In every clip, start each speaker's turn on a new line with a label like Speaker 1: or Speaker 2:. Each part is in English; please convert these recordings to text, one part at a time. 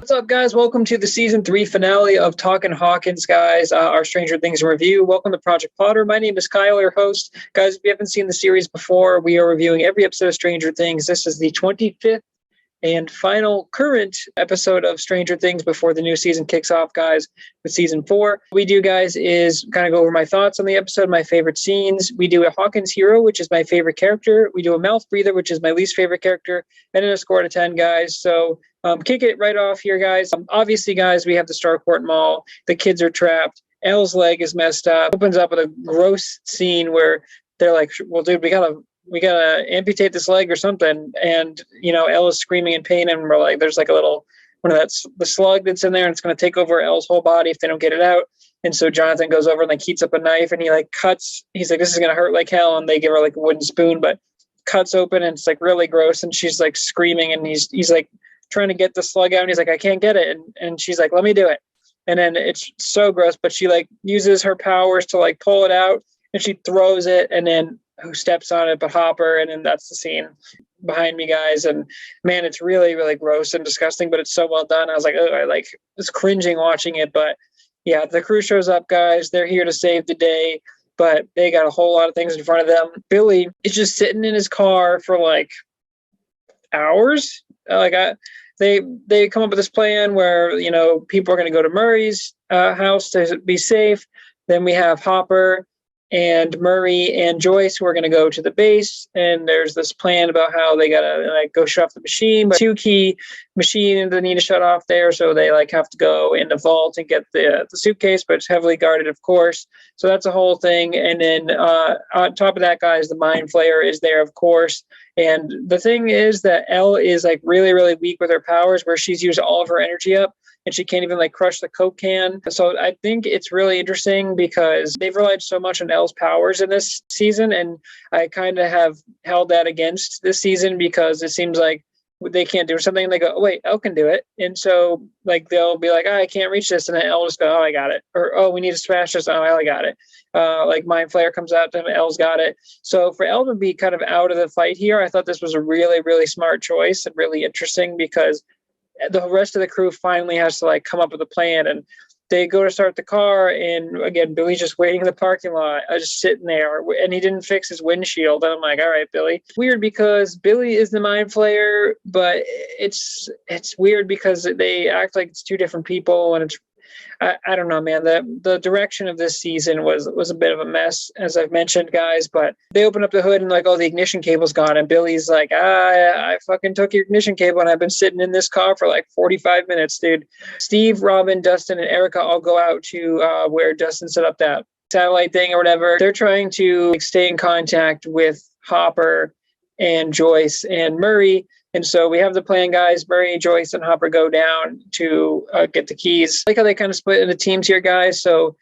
Speaker 1: What's up, guys? Welcome to the season 3 finale of Talkin Hawkins, guys. Our Stranger Things review. Welcome to Project Potter. My name is Kyle, your host. Guys, if you haven't seen the series before, we are reviewing every episode of Stranger Things. This is the 25th and final current episode of Stranger Things before the new season kicks off, guys, with season 4. What we do, guys, is kind of go over my thoughts on the episode, my favorite scenes. We do a Hawkins Hero, which is my favorite character. We do a Mouth Breather, which is my least favorite character, and then a score out of 10, guys. So kick it right off here, guys. Obviously, guys, we have the Starcourt Mall. The kids are trapped. Elle's leg is messed up. Opens up with a gross scene where they're like, well, dude, we gotta amputate this leg or something. And, Elle is screaming in pain, and we're like, there's like a little the slug that's in there, and it's going to take over Elle's whole body if they don't get it out. And so Jonathan goes over and like heats up a knife, and he like cuts. He's like, this is going to hurt like hell. And they give her like a wooden spoon, but cuts open, and it's like really gross. And she's like screaming, and he's like trying to get the slug out, and he's like, I can't get it. And she's like, let me do it. And then it's so gross, but she like uses her powers to like pull it out, and she throws it, and then who steps on it but Hopper, and then that's the scene behind me, guys. And man, it's really, really gross and disgusting, but it's so well done. I was like, I was cringing watching it. But yeah, the crew shows up, guys. They're here to save the day, but they got a whole lot of things in front of them. Billy is just sitting in his car for like hours. They come up with this plan where people are going to go to Murray's house to be safe. Then we have Hopper and Murray and Joyce who are going to go to the base, and there's this plan about how they gotta like go shut off the machine, but 2 key machine they need to shut off there, so they like have to go in the vault and get the suitcase, but it's heavily guarded, of course. So that's a whole thing. And then on top of that, guys, the Mind Flayer is there, of course. And the thing is that Elle is like really, really weak with her powers, where she's used all of her energy up, and she can't even like crush the Coke can. So I think it's really interesting because they've relied so much on Elle's powers in this season, and I kind of have held that against this season because it seems like they can't do something and they go, oh, wait, Elle can do it. And so like they'll be like, I can't reach this, and then Elle will just go, oh, I got it. Or, oh, we need to smash this. Oh, I got it. Like Mind Flayer comes out to him, Elle's got it. So for Elle to be kind of out of the fight here, I thought this was a really, really smart choice and really interesting, because the rest of the crew finally has to like come up with a plan, and they go to start the car, and again, Billy's just waiting in the parking lot, just sitting there, and he didn't fix his windshield. And I'm like, all right, Billy. It's weird because Billy is the Mind Flayer, but it's weird because they act like it's 2 different people, and it's I don't know, man. The direction of this season was a bit of a mess, as I've mentioned, guys. But they open up the hood and like, oh, the ignition cable's gone, and Billy's like, I fucking took your ignition cable, and I've been sitting in this car for like 45 minutes, dude. Steve, Robin, Dustin, and Erica all go out to where Dustin set up that satellite thing or whatever. They're trying to like, stay in contact with Hopper and Joyce and Murray. And so we have the plan, guys. Murray, Joyce, and Hopper go down to get the keys. I like how they kind of split into teams here, guys. So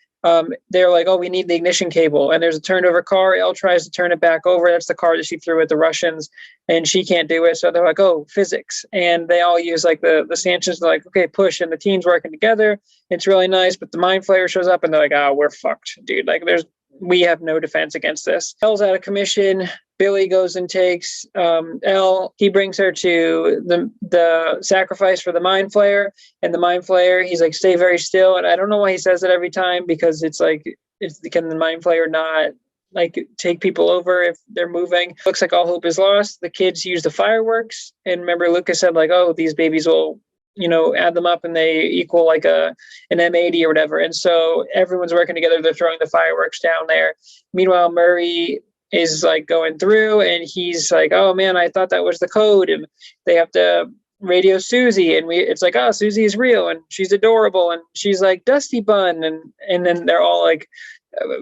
Speaker 1: they're like, oh, we need the ignition cable. And there's a turned over car. Elle tries to turn it back over. That's the car that she threw at the Russians, and she can't do it. So they're like, oh, physics. And they all use like the stanchions. They're like, okay, push. And the team's working together. It's really nice. But the Mind Flayer shows up, and they're like, oh, we're fucked, dude. Like we have no defense against this. Elle's out of commission. Billy goes and takes Elle. He brings her to the sacrifice for the Mind Flayer, and the Mind Flayer, he's like, stay very still. And I don't know why he says that every time, because it's like, can the Mind Flayer not like take people over if they're moving? Looks like all hope is lost. The kids use the fireworks, and remember Lucas said like, oh, these babies will add them up and they equal like an M80 or whatever. And so everyone's working together. They're throwing the fireworks down there. Meanwhile, Murray is like going through, and he's like, oh man, I thought that was the code. And they have to radio Susie, and it's like, oh, Susie is real, and she's adorable, and she's like Dusty Bun. And then they're all like,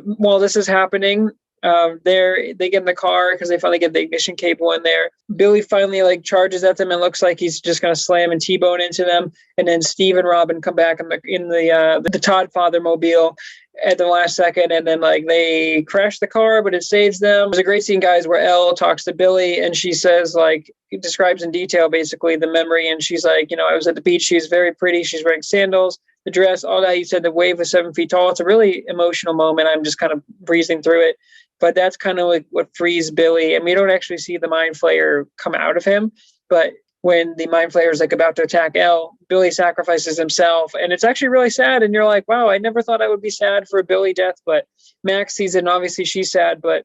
Speaker 1: while this is happening, they get in the car because they finally get the ignition cable in there. Billy finally like charges at them and looks like he's just gonna slam and T-bone into them. And then Steve and Robin come back in the Todd Father mobile at the last second, and then like they crash the car, but it saves them. There's a great scene, guys, where Elle talks to Billy, and she says like, describes in detail basically the memory, and she's like, I was at the beach. She's very pretty. She's wearing sandals, the dress, all that. You said the wave was 7 feet tall. It's a really emotional moment. I'm just kind of breezing through it. But that's kind of like what frees Billy. And we don't actually see the Mind Flayer come out of him, but when the Mind Flayer is like about to attack Elle, Billy sacrifices himself, and it's actually really sad. And you're like, wow, I never thought I would be sad for a Billy death, but Max sees it, and obviously she's sad. But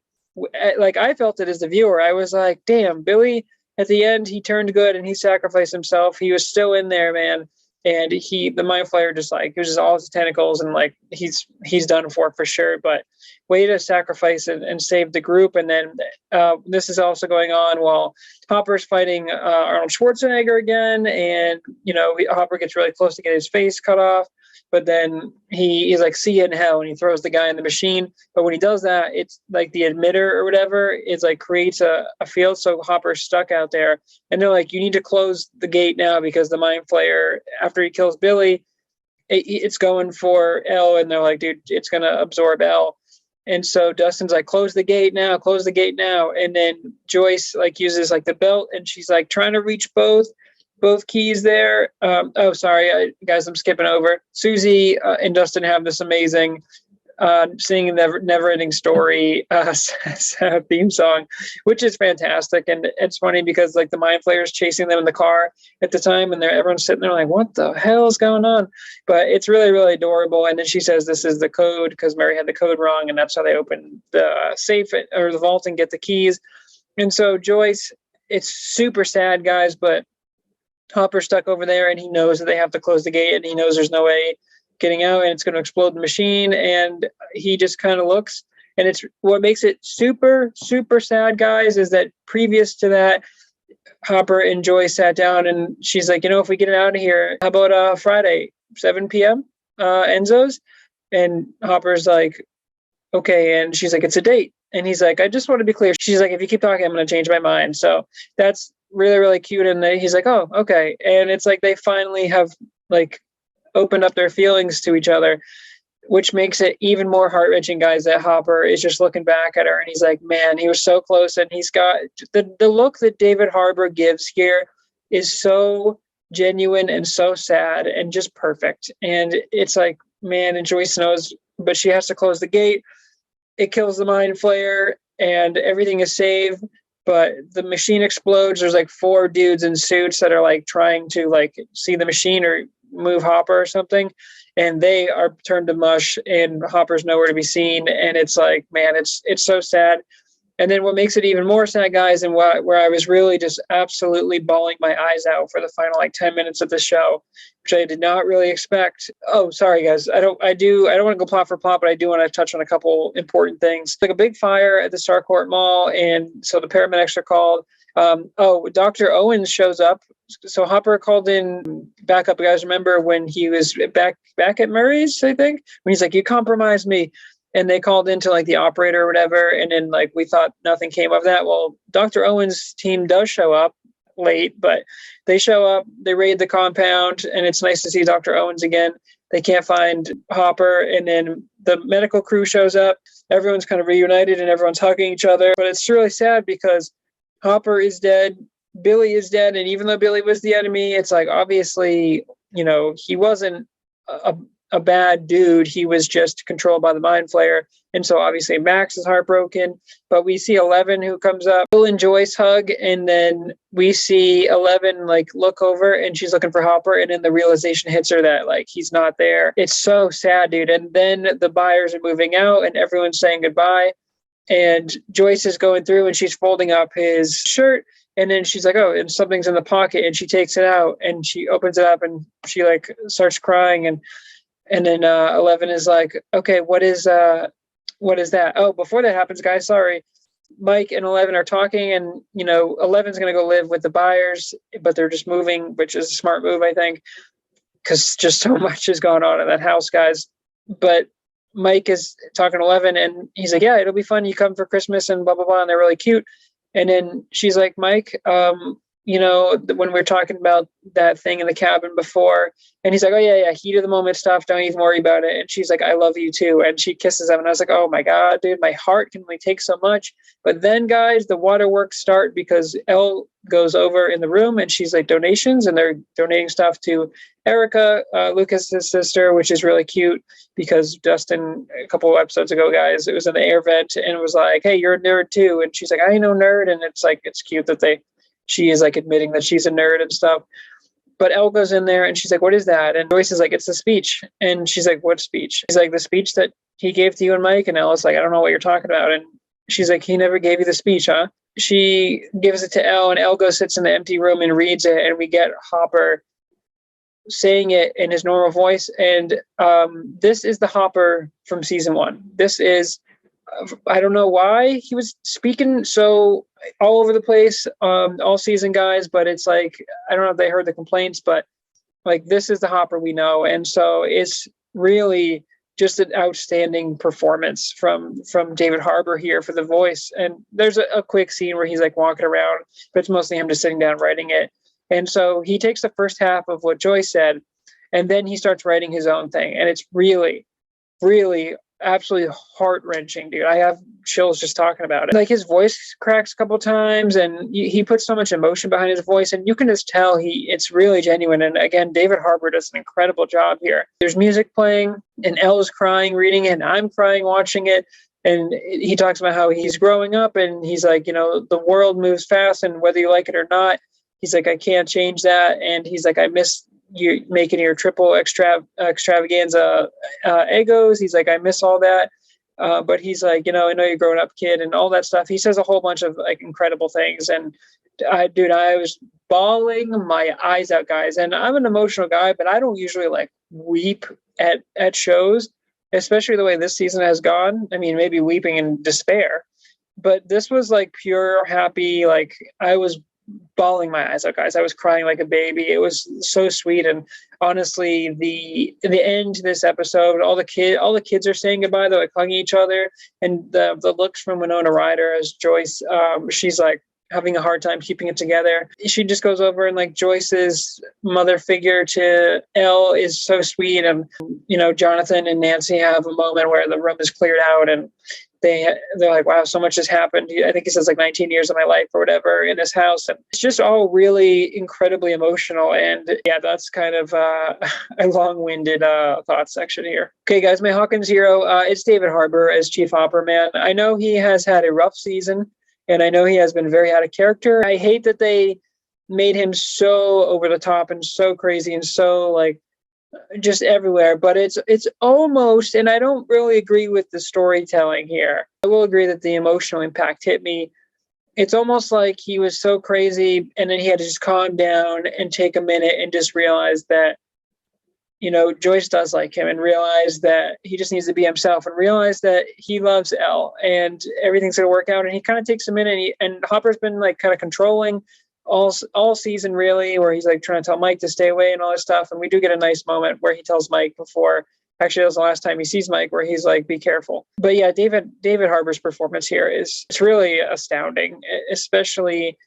Speaker 1: like I felt it as the viewer, I was like, damn, Billy. At the end, he turned good and he sacrificed himself. He was still in there, man. And the Mind Flayer just like uses all his tentacles, and like he's done for sure. But way to sacrifice and save the group. And then this is also going on while Hopper's fighting Arnold Schwarzenegger again, and Hopper gets really close to get his face cut off. But then he's like, see you in hell, and he throws the guy in the machine. But when he does that, it's like the emitter or whatever, it's like creates a field, so Hopper's stuck out there. And they're like, you need to close the gate now, because the Mind Flayer, after he kills Billy, it's going for Elle, and they're like, dude, it's going to absorb Elle. And so Dustin's like, close the gate now. And then Joyce like uses like the belt, and she's like trying to reach both keys there. Sorry, guys, I'm skipping over. Susie and Dustin have this amazing singing Never-Ending Story theme song, which is fantastic. And it's funny because like the Mind Flayer is chasing them in the car at the time, and everyone's sitting there like, what the hell is going on? But it's really, really adorable. And then she says this is the code, because Mary had the code wrong, and that's how they open the safe or the vault and get the keys. And so Joyce, it's super sad, guys, but Hopper's stuck over there, and he knows that they have to close the gate, and he knows there's no way getting out, and it's going to explode the machine. And he just kind of looks, and it's what makes it super, super sad, guys, is that previous to that, Hopper and Joyce sat down, and she's like, if we get it out of here, how about Friday, 7 p.m. Enzo's? And Hopper's like, okay. And she's like, it's a date. And he's like, I just want to be clear. She's like, if you keep talking, I'm going to change my mind. So that's really, really cute. And he's like, oh, okay. And it's like they finally have like opened up their feelings to each other, which makes it even more heart-wrenching, guys, that Hopper is just looking back at her, and he's like, man, he was so close. And he's got the look that David Harbour gives here is so genuine and so sad and just perfect. And it's like, man, and Joyce knows, but she has to close the gate. It kills the Mind Flayer, and everything is saved. But the machine explodes. There's like 4 dudes in suits that are like trying to like see the machine or move Hopper or something, and they are turned to mush, and Hopper's nowhere to be seen. And it's like, man, it's so sad. And then what makes it even more sad, guys, and where I was really just absolutely bawling my eyes out for the final like 10 minutes of the show, which I did not really expect. Oh, sorry, guys. I don't want to go plot for plot, but I do want to touch on a couple important things. Like a big fire at the Starcourt Mall, and so the paramedics are called. Dr. Owens shows up. So Hopper called in backup. You guys remember when he was back at Murray's, I think, when he's like, you compromised me. And they called into like the operator or whatever. And then like we thought nothing came of that. Well, Dr. Owens' team does show up late, but they show up, they raid the compound, and it's nice to see Dr. Owens again. They can't find Hopper. And then the medical crew shows up. Everyone's kind of reunited and everyone's hugging each other. But it's really sad because Hopper is dead. Billy is dead. And even though Billy was the enemy, it's like, obviously, he wasn't a bad dude. He was just controlled by the Mind Flayer. And so obviously Max is heartbroken, but we see 11 who comes up. Bill and Joyce hug, and then we see 11 like look over, and she's looking for Hopper, and then the realization hits her that like he's not there. It's so sad, dude. And then the buyers are moving out, and everyone's saying goodbye. And Joyce is going through, and she's folding up his shirt, and then she's like, oh, and something's in the pocket, and she takes it out, and she opens it up, and she like starts crying, and then 11 is like, okay, what is that? Oh, before that happens, guys, sorry. Mike and 11 are talking, and 11's going to go live with the buyers, but they're just moving, which is a smart move, I think, because just so much has gone on in that house, guys. But Mike is talking to 11, and he's like, yeah, it'll be fun. You come for Christmas and blah, blah, blah. And they're really cute. And then she's like, Mike, when we were talking about that thing in the cabin before, and he's like, oh yeah, heat of the moment stuff, don't even worry about it. And she's like, I love you too. And she kisses him, and I was like, oh my God, dude, my heart can only take so much. But then, guys, the waterworks start, because Elle goes over in the room, and she's like, donations, and they're donating stuff to Erica, Lucas's sister, which is really cute, because Dustin, a couple of episodes ago, guys, it was in the air vent, and it was like, hey, you're a nerd too. And she's like, I know nerd. And it's like, it's cute that they she is like admitting that she's a nerd and stuff. But Elle goes in there and she's like, what is that? And Joyce is like, it's the speech. And she's like, what speech? He's like, the speech that he gave to you and Mike. And Elle's like, I don't know what you're talking about. And she's like, he never gave you the speech, huh? She gives it to Elle, and Elle goes, sits in the empty room and reads it. And we get Hopper saying it in his normal voice. And this is the Hopper from season 1. This is, I don't know why he was speaking so all over the place all season, guys, but it's like, I don't know if they heard the complaints, but like, this is the Hopper we know. And so it's really just an outstanding performance from David Harbour here for the voice. And there's a quick scene where he's like walking around, but it's mostly him just sitting down writing it. And so he takes the first half of what Joyce said, and then he starts writing his own thing. And it's really, really absolutely heart-wrenching, dude. I have chills just talking about it. Like, his voice cracks a couple times, and he puts so much emotion behind his voice, and you can just tell it's really genuine. And again, David Harbour does an incredible job here. There's music playing, and Elle's crying reading it, and I'm crying watching it. And he talks about how he's growing up, and he's like, you know, the world moves fast, and whether you like it or not, he's like, I can't change that. And he's like, I miss you making your triple extravaganza egos. He's like, I miss all that. But he's like, you know, I know you're growing up, kid, and all that stuff. He says a whole bunch of like incredible things. And I was bawling my eyes out, guys. And I'm an emotional guy, but I don't usually like weep at shows, especially the way this season has gone. I mean, maybe weeping in despair, but this was like pure happy. Like, I was bawling my eyes out, guys. I was crying like a baby. It was so sweet. And honestly, the end to this episode, all the kids are saying goodbye. They're like hugging each other, and the looks from Winona Ryder as Joyce, she's like having a hard time keeping it together. She just goes over, and like Joyce's mother figure to Elle is so sweet. And you know, Jonathan and Nancy have a moment where the room is cleared out, and they're like, wow, so much has happened. I think he says like 19 years of my life or whatever in this house. And it's just all really incredibly emotional. And yeah, that's kind of a long-winded thought section here. Okay, guys, my Hawkins hero, it's David Harbour as Chief Hopper, man. I know he has had a rough season, and I know he has been very out of character. I hate that they made him so over the top and so crazy and so like just everywhere, but it's almost, and I don't really agree with the storytelling here. I will agree that the emotional impact hit me. It's almost like he was so crazy, and then he had to just calm down and take a minute and just realize that, you know, Joyce does like him, and realize that he just needs to be himself, and realize that he loves Elle and everything's going to work out. And he kind of takes a minute, and Hopper's been like kind of controlling all season, really, where he's like trying to tell Mike to stay away and all this stuff. And we do get a nice moment where he tells Mike before, actually that was the last time he sees Mike, where he's like, be careful. But yeah, David Harbour's performance here it's really astounding, especially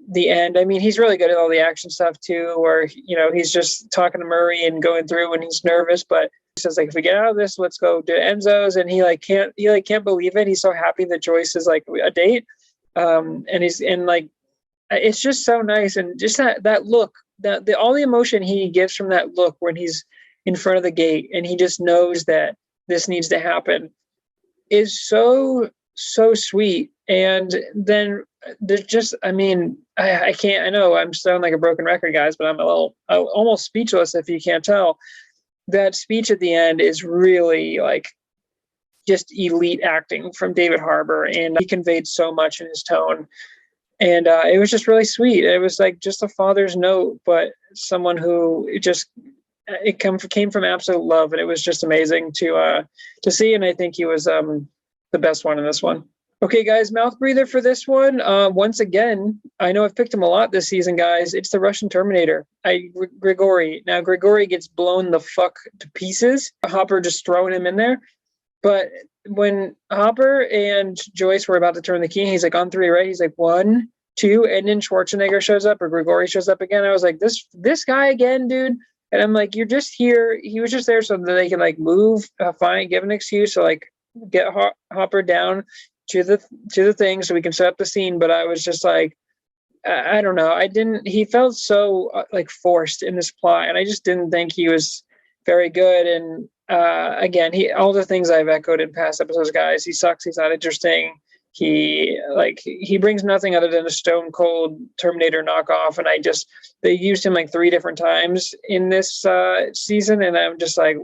Speaker 1: the end. I mean, he's really good at all the action stuff too, where, you know, he's just talking to Murray and going through when he's nervous, but he says like, if we get out of this, let's go to Enzo's. And he can't believe it. He's so happy that Joyce is like a date. And he's in like, it's just so nice. And just that look, all the emotion he gives from that look when he's in front of the gate and he just knows that this needs to happen is so sweet. And then there's just, I mean, I can't, I know I'm sounding like a broken record, guys, but I'm almost speechless if you can't tell. That speech at the end is really like just elite acting from David Harbour, and he conveyed so much in his tone. And it was just really sweet. It was like just a father's note, but someone who came from absolute love, and it was just amazing to see. And I think he was the best one in this one. Okay, guys, mouth breather for this one. Once again, I know I've picked him a lot this season, guys. It's the Russian Terminator, Grigori. Now, Grigori gets blown the fuck to pieces. Hopper just throwing him in there. But when Hopper and Joyce were about to turn the key, he's like, on three, right? He's like, 1, 2, and then Schwarzenegger shows up, or Grigori shows up again. I was like, this guy again, dude. And I'm like, you're just here. He was just there so that they can like move, fine, give an excuse to like get Hopper down to the thing so we can set up the scene. But I was just like, I don't know. He felt so like forced in this plot, and I just didn't think he was very good. And again, all the things I've echoed in past episodes, guys. He sucks. He's not interesting. He brings nothing other than a stone cold Terminator knockoff, and they used him like 3 different times in this season, and I'm just like,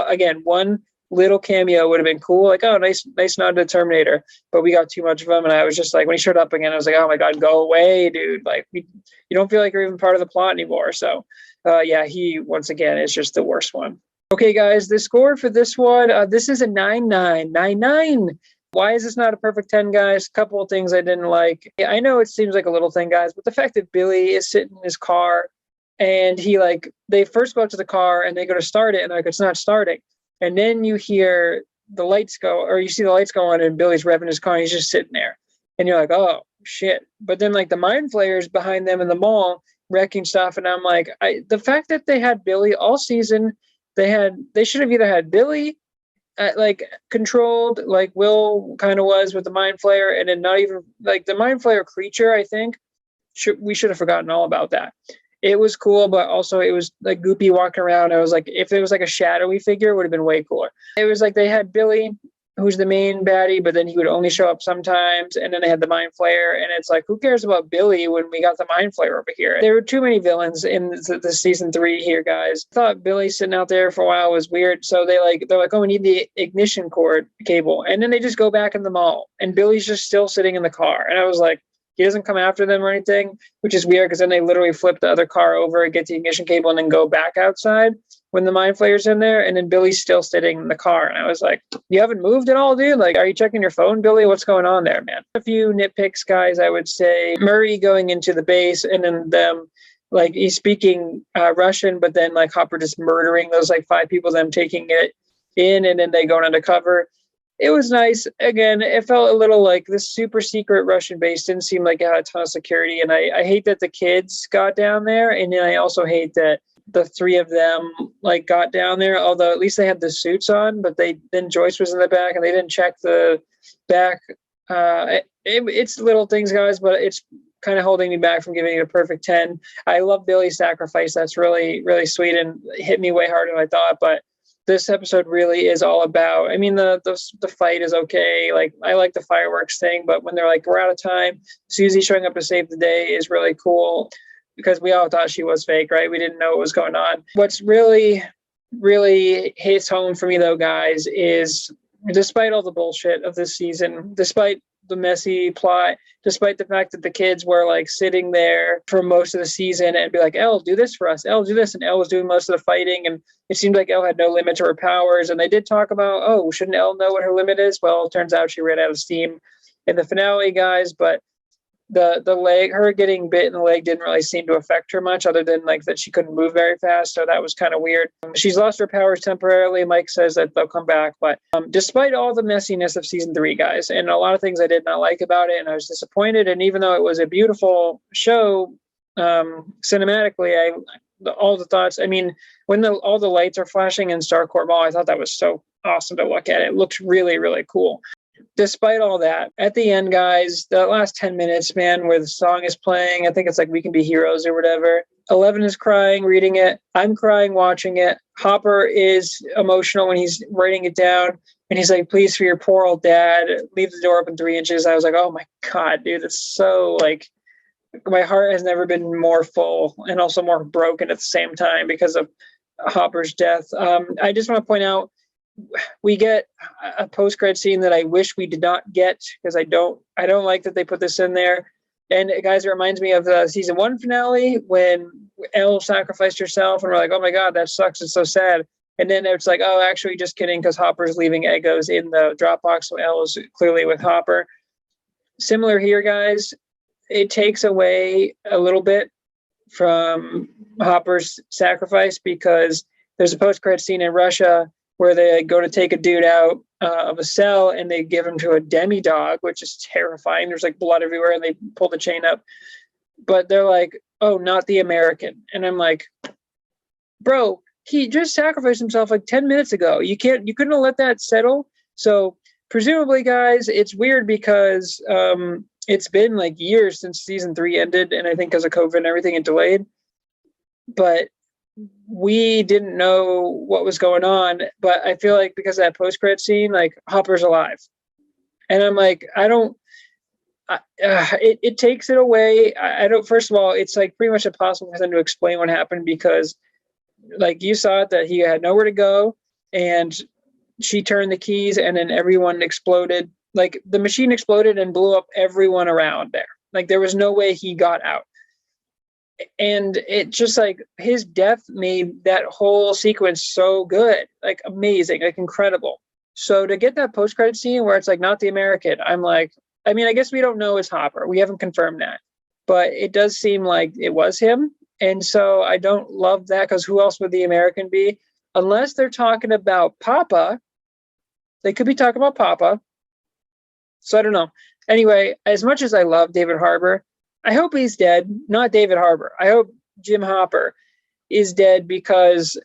Speaker 1: again, one little cameo would have been cool, like, oh, nice nod to Terminator, but we got too much of him, and I was just like, when he showed up again, I was like, oh my god, go away, dude, like, you don't feel like you're even part of the plot anymore. So yeah, he once again is just the worst one. Okay, guys, the score for this one, this is a 9-9. Why is this not a perfect 10, guys? A couple of things I didn't like. I know it seems like a little thing, guys, but the fact that Billy is sitting in his car and they first go up to the car and they go to start it and they're like, it's not starting. And then you hear the lights go, or you see the lights go on and Billy's revving his car and he's just sitting there. And you're like, oh, shit. But then like the mind flayers behind them in the mall wrecking stuff. And I'm like, the fact that they had Billy all season, they should have either had Billy like controlled, like Will kind of was with the mind flayer, and then not even like the mind flayer creature. I think we should have forgotten all about that. It was cool, but also it was like Goopy walking around. I was like, if it was like a shadowy figure, it would have been way cooler. It was like they had Billy, who's the main baddie, but then he would only show up sometimes, and then they had the mind flayer, and it's like, who cares about Billy when we got the mind flayer over here? There were too many villains in the season 3 here, guys. I thought Billy sitting out there for a while was weird, so they're like, oh, we need the ignition cord cable, and then they just go back in the mall, and Billy's just still sitting in the car, and I was like, he doesn't come after them or anything, which is weird because then they literally flip the other car over and get the ignition cable and then go back outside when the mind flayer's in there, and then Billy's still sitting in the car. And I was like, you haven't moved at all, dude? Like, are you checking your phone, Billy? What's going on there, man? A few nitpicks, guys, I would say. Murray going into the base and then them, like, he's speaking Russian, but then, like, Hopper just murdering those, like, 5 people, them taking it in, and then they going undercover. It was nice. Again, it felt a little like this super secret Russian base didn't seem like it had a ton of security. And I hate that the kids got down there. And then I also hate that the 3 of them like got down there, although at least they had the suits on, but then Joyce was in the back and they didn't check the back. It's little things, guys, but it's kind of holding me back from giving it a perfect 10. I love Billy's sacrifice. That's really, really sweet and hit me way harder than I thought. But this episode really is all about, I mean, the fight is okay. Like, I like the fireworks thing, but when they're like, we're out of time, Susie showing up to save the day is really cool because we all thought she was fake, right? We didn't know what was going on. What's really, really hits home for me, though, guys, is despite all the bullshit of this season, despite the messy plot, despite the fact that the kids were like sitting there for most of the season and be like, Elle, do this for us, Elle, do this, and Elle was doing most of the fighting, and it seemed like Elle had no limit to her powers. And they did talk about, oh, shouldn't Elle know what her limit is? Well, it turns out she ran out of steam in the finale, guys. But the leg, her getting bit in the leg didn't really seem to affect her much, other than like that she couldn't move very fast, so that was kind of weird. She's lost her powers temporarily. Mike says that they'll come back, but despite all the messiness of season 3, guys, and a lot of things I did not like about it, and I was disappointed, and even though it was a beautiful show cinematically, all the thoughts, I mean, when all the lights are flashing in Starcourt Mall, I thought that was so awesome to look at. It looked really, really cool. Despite all that, at the end, guys, the last 10 minutes, man, where the song is playing, I think it's like We Can Be Heroes or whatever. 11 is crying reading it. I'm crying watching it. Hopper is emotional when he's writing it down. And he's like, please, for your poor old dad, leave the door open 3 inches. I was like, oh my God, dude, it's so like, my heart has never been more full and also more broken at the same time because of Hopper's death. I just want to point out, we get a post-credit scene that I wish we did not get because I don't like that they put this in there. And guys, it reminds me of the season 1 finale when Elle sacrificed herself, and we're like, oh my God, that sucks. It's so sad. And then it's like, oh, actually, just kidding, because Hopper's leaving Eggos in the Dropbox, so Elle is clearly with Hopper. Similar here, guys. It takes away a little bit from Hopper's sacrifice because there's a post-credit scene in Russia where they go to take a dude out of a cell and they give him to a demi-dog, which is terrifying. There's like blood everywhere and they pull the chain up. But they're like, oh, not the American. And I'm like, bro, he just sacrificed himself like 10 minutes ago. You couldn't have let that settle. So presumably, guys, it's weird because it's been like years since season 3 ended. And I think because of COVID and everything, it delayed. But we didn't know what was going on, but I feel like because of that post-credit scene, like Hopper's alive. And I'm like, It takes it away. I don't. First of all, it's like pretty much impossible for them to explain what happened because, like you saw it, that he had nowhere to go, and she turned the keys, and then everyone exploded. Like the machine exploded and blew up everyone around there. Like there was no way he got out. And it just like his death made that whole sequence so good, like amazing, like incredible. So to get that post-credit scene where it's like not the American, I'm like, I mean, I guess we don't know it's Hopper. We haven't confirmed that, but it does seem like it was him. And so I don't love that because who else would the American be? Unless they're talking about Papa. They could be talking about Papa. So I don't know. Anyway, as much as I love David Harbour, I hope he's dead, not David Harbour. I hope Jim Hopper is dead because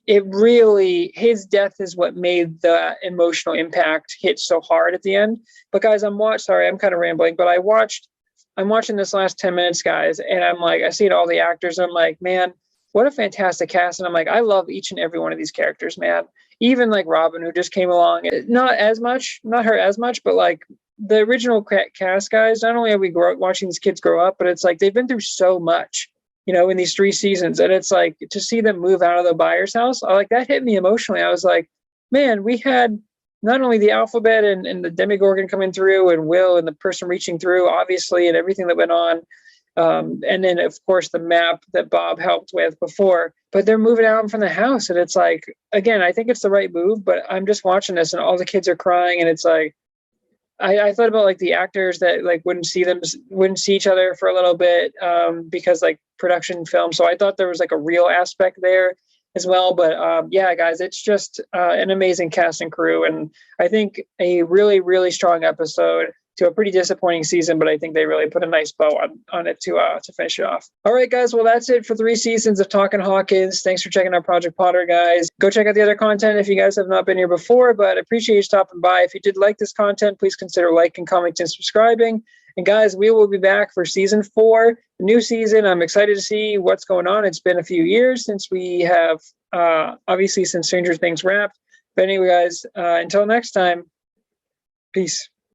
Speaker 1: it really, his death is what made the emotional impact hit so hard at the end. But guys, sorry, I'm kind of rambling, but I'm watching this last 10 minutes, guys, and I'm like, I see all the actors, and I'm like, man, what a fantastic cast. And I'm like, I love each and every one of these characters, man. Even like Robin, who just came along, not her as much, but like the original cast guys, not only are we watching these kids grow up, but it's like they've been through so much, in these 3 seasons. And it's like to see them move out of the Byers house, like that hit me emotionally. I was like, man, we had not only the alphabet and the Demogorgon coming through and Will and the person reaching through, obviously, and everything that went on. And then, of course, the map that Bob helped with before, but they're moving out from the house. And it's like, again, I think it's the right move, but I'm just watching this and all the kids are crying. And it's like, I thought about like the actors that like wouldn't see each other for a little bit because like production film. So I thought there was like a real aspect there as well. But yeah, guys, it's just an amazing cast and crew. And I think a really, really strong episode to a pretty disappointing season, but I think they really put a nice bow on it to finish it off. All right, guys. Well, that's it for 3 seasons of Talkin Hawkins. Thanks for checking out Project Potter, guys. Go check out the other content if you guys have not been here before, but I appreciate you stopping by. If you did like this content, please consider liking, commenting, and subscribing. And guys, we will be back for season 4, the new season. I'm excited to see what's going on. It's been a few years since we have, obviously, since Stranger Things wrapped. But anyway, guys, until next time, peace.